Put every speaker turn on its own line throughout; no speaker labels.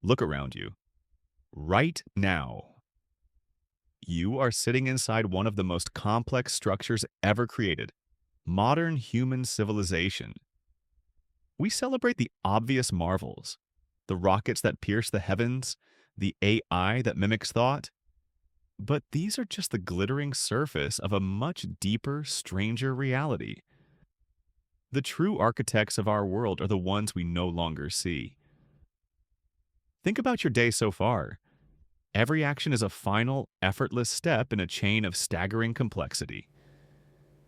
Look around you. Right now, you are sitting inside one of the most complex structures ever created, modern human civilization. We celebrate the obvious marvels, the rockets that pierce the heavens, the AI that mimics thought, but these are just the glittering surface of a much deeper, stranger reality. The true architects of our world are the ones we no longer see. Think about your day so far. Every action is a final, effortless step in a chain of staggering complexity.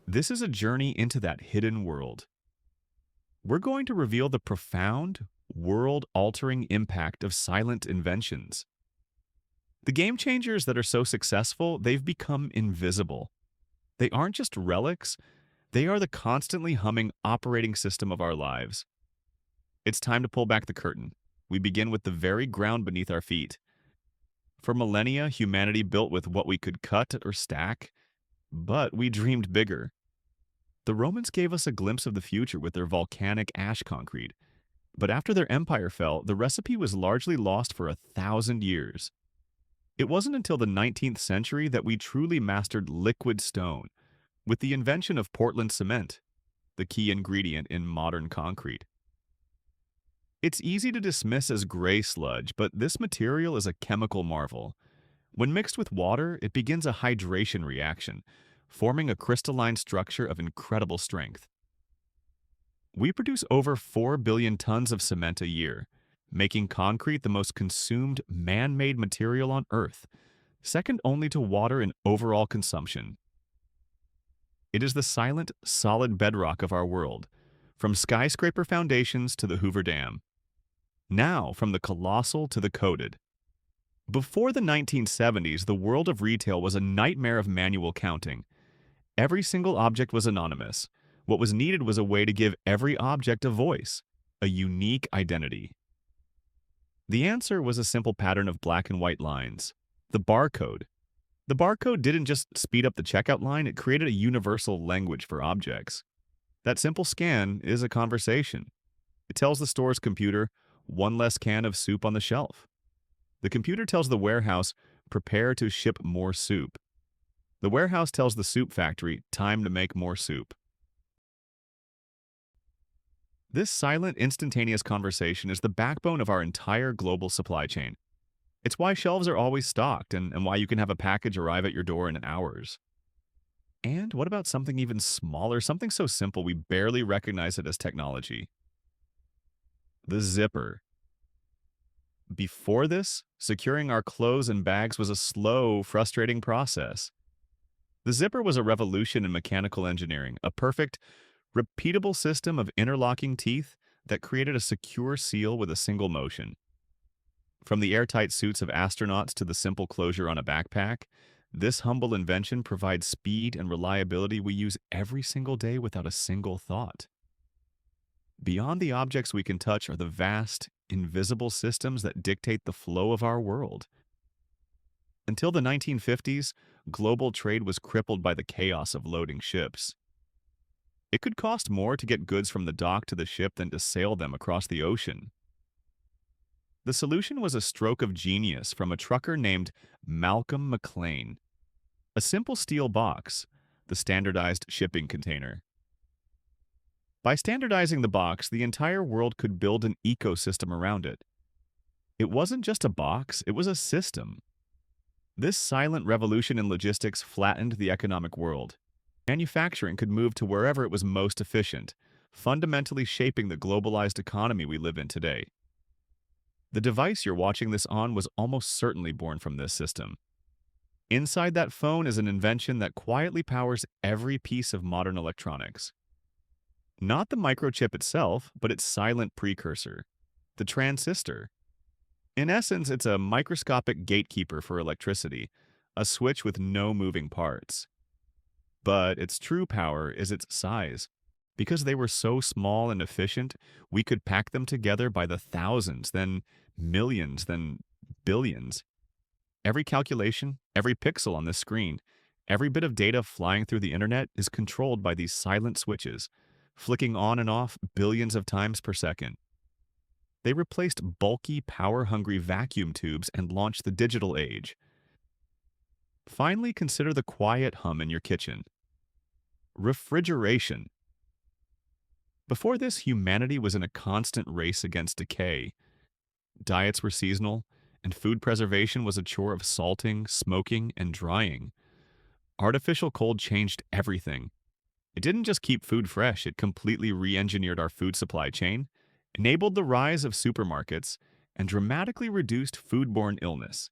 This is a journey into that hidden world. We're going to reveal the profound, world-altering impact of silent inventions. The game changers that are so successful, they've become invisible. They aren't just relics, they are the constantly humming operating system of our lives. It's time to pull back the curtain. We begin with the very ground beneath our feet. For millennia, humanity built with what we could cut or stack, but we dreamed bigger. The Romans gave us a glimpse of the future with their volcanic ash concrete, but after their empire fell, the recipe was largely lost for 1,000 years. It wasn't until the 19th century that we truly mastered liquid stone, with the invention of Portland cement, the key ingredient in modern concrete. It's easy to dismiss as gray sludge, but this material is a chemical marvel. When mixed with water, it begins a hydration reaction, forming a crystalline structure of incredible strength. We produce over 4 billion tons of cement a year, making concrete the most consumed man-made material on Earth, second only to water in overall consumption. It is the silent, solid bedrock of our world, from skyscraper foundations to the Hoover Dam. Now, from the colossal to the coded. Before the 1970s, the world of retail was a nightmare of manual counting. Every single object was anonymous. What was needed was a way to give every object a voice, a unique identity. The answer was a simple pattern of black and white lines, the barcode. The barcode didn't just speed up the checkout line, it created a universal language for objects. That simple scan is a conversation. It tells the store's computer, one less can of soup on the shelf. The computer tells the warehouse, prepare to ship more soup. The warehouse tells the soup factory, time to make more soup. This silent, instantaneous conversation is the backbone of our entire global supply chain. It's why shelves are always stocked and why you can have a package arrive at your door in hours. And what about something even smaller, something so simple we barely recognize it as technology? The zipper. Before this, securing our clothes and bags was a slow, frustrating process. The zipper was a revolution in mechanical engineering, a perfect, repeatable system of interlocking teeth that created a secure seal with a single motion. From the airtight suits of astronauts to the simple closure on a backpack, this humble invention provides speed and reliability we use every single day without a single thought. Beyond the objects we can touch are the vast, invisible systems that dictate the flow of our world. Until the 1950s, global trade was crippled by the chaos of loading ships. It could cost more to get goods from the dock to the ship than to sail them across the ocean. The solution was a stroke of genius from a trucker named Malcolm McLean. A simple steel box, the standardized shipping container. By standardizing the box, the entire world could build an ecosystem around it. It wasn't just a box, it was a system. This silent revolution in logistics flattened the economic world. Manufacturing could move to wherever it was most efficient, fundamentally shaping the globalized economy we live in today. The device you're watching this on was almost certainly born from this system. Inside that phone is an invention that quietly powers every piece of modern electronics. Not the microchip itself, but its silent precursor, the transistor. In essence, it's a microscopic gatekeeper for electricity, a switch with no moving parts. But its true power is its size. Because they were so small and efficient, we could pack them together by the thousands, then millions, then billions. Every calculation, every pixel on this screen, every bit of data flying through the internet is controlled by these silent switches, flicking on and off billions of times per second. They replaced bulky, power-hungry vacuum tubes and launched the digital age. Finally, consider the quiet hum in your kitchen. Refrigeration. Before this, humanity was in a constant race against decay. Diets were seasonal, and food preservation was a chore of salting, smoking, and drying. Artificial cold changed everything. It didn't just keep food fresh, it completely re-engineered our food supply chain, enabled the rise of supermarkets, and dramatically reduced foodborne illness.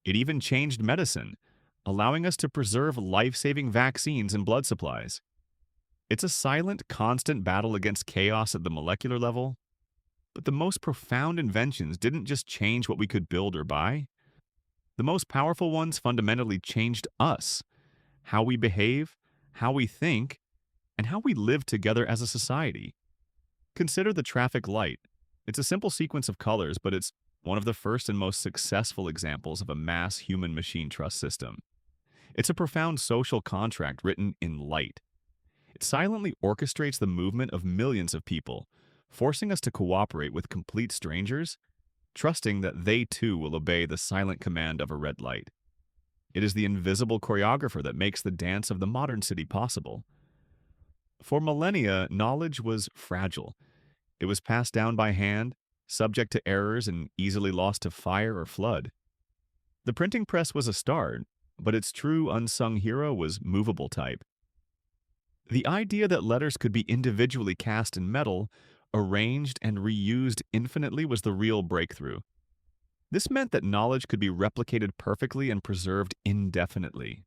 It even changed medicine, allowing us to preserve life-saving vaccines and blood supplies. It's a silent, constant battle against chaos at the molecular level, but the most profound inventions didn't just change what we could build or buy. The most powerful ones fundamentally changed us, how we behave, how we think, and how we live together as a society. Consider the traffic light. It's a simple sequence of colors, but it's one of the first and most successful examples of a mass human-machine trust system. It's a profound social contract written in light. It silently orchestrates the movement of millions of people, forcing us to cooperate with complete strangers, trusting that they too will obey the silent command of a red light. It is the invisible choreographer that makes the dance of the modern city possible. For millennia, knowledge was fragile. It was passed down by hand, subject to errors and easily lost to fire or flood. The printing press was a start, but its true unsung hero was movable type. The idea that letters could be individually cast in metal, arranged, and reused infinitely was the real breakthrough. This meant that knowledge could be replicated perfectly and preserved indefinitely.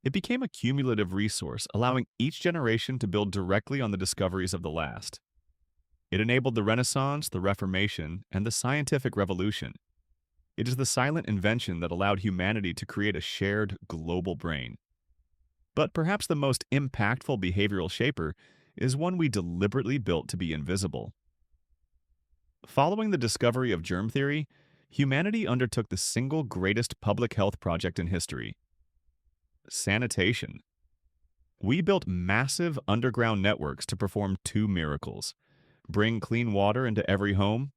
It became a cumulative resource, allowing each generation to build directly on the discoveries of the last. It enabled the Renaissance, the Reformation, and the scientific revolution. It is the silent invention that allowed humanity to create a shared global brain. But perhaps the most impactful behavioral shaper is one we deliberately built to be invisible. Following the discovery of germ theory, humanity undertook the single greatest public health project in history: sanitation. We built massive underground networks to perform two miracles: bring clean water into every home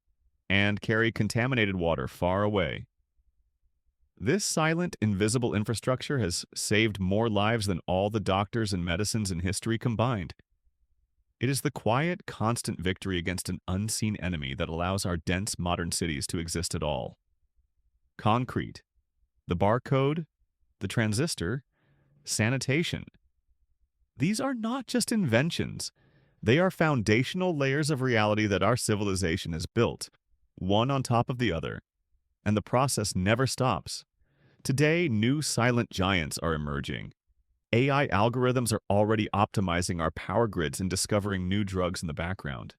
and carry contaminated water far away. This silent, invisible infrastructure has saved more lives than all the doctors and medicines in history combined. It is the quiet, constant victory against an unseen enemy that allows our dense modern cities to exist at all. Concrete, the barcode, the transistor, sanitation. These are not just inventions. They are foundational layers of reality that our civilization has built, one on top of the other, and the process never stops. Today, new silent giants are emerging. AI algorithms are already optimizing our power grids and discovering new drugs in the background.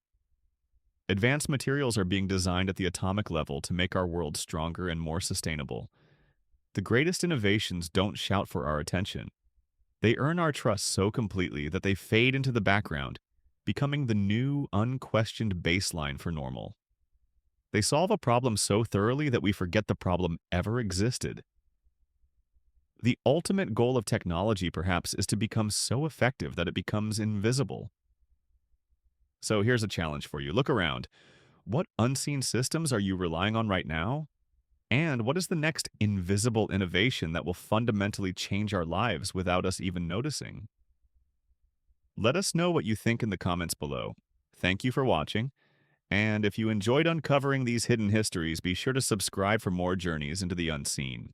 Advanced materials are being designed at the atomic level to make our world stronger and more sustainable. The greatest innovations don't shout for our attention. They earn our trust so completely that they fade into the background, becoming the new, unquestioned baseline for normal. They solve a problem so thoroughly that we forget the problem ever existed. The ultimate goal of technology, perhaps, is to become so effective that it becomes invisible. So here's a challenge for you. Look around. What unseen systems are you relying on right now? And what is the next invisible innovation that will fundamentally change our lives without us even noticing? Let us know what you think in the comments below. Thank you for watching. And if you enjoyed uncovering these hidden histories, be sure to subscribe for more journeys into the unseen.